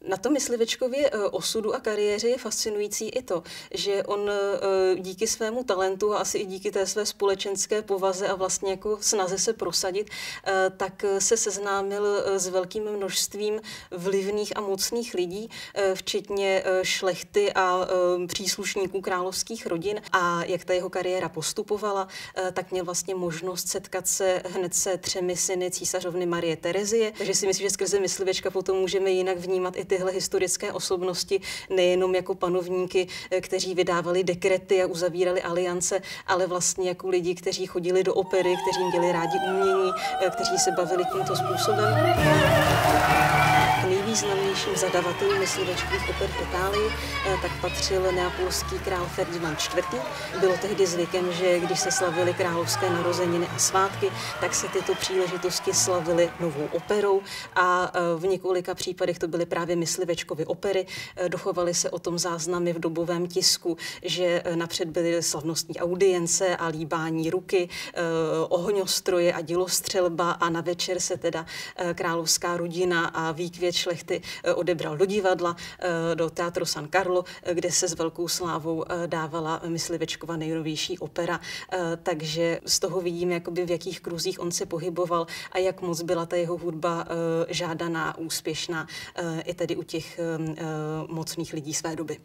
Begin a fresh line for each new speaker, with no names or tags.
Na tom Myslivečkově osudu a kariéře je fascinující i to, že on díky svému talentu a asi i díky té své společenské povaze a vlastně jako snaze se prosadit, tak se seznámil s velkým množstvím vlivných a mocných lidí, včetně šlechty a příslušníků královských rodin. A jak ta jeho kariéra postupovala, tak měl vlastně možnost setkat se hned se 3 syny císařovny Marie Terezie. Takže si myslím, že skrze Myslivečka potom můžeme jinak vnímat i tyhle historické osobnosti, nejenom jako panovníky, kteří vydávali dekrety a uzavírali aliance, ale vlastně jako lidi, kteří chodili do opery, kteří měli rádi umění, kteří se bavili tímto způsobem. K nejvýznamnějším zadavatelům Myslivečkových oper v Itálii tak patřil neapolský král Ferdinand IV. Bylo tehdy zvykem, že když se slavily královské narozeniny a svátky, tak se tyto příležitosti slavily novou operou a v několika případech to byly právě Myslivečkovy opery. Dochovaly se o tom záznamy v dobovém tisku, že napřed byly slavnostní audience a líbání ruky, ohňostroje a dělostřelba a na večer se teda královská rodina a výkvět šlechty odebral do divadla, do Teatro San Carlo, kde se s velkou slávou dávala Myslivečkova nejnovější opera. Takže z toho vidíme, jakoby v jakých kruzích on se pohyboval a jak moc byla ta jeho hudba žádaná, úspěšná i tedy u těch mocných lidí své doby.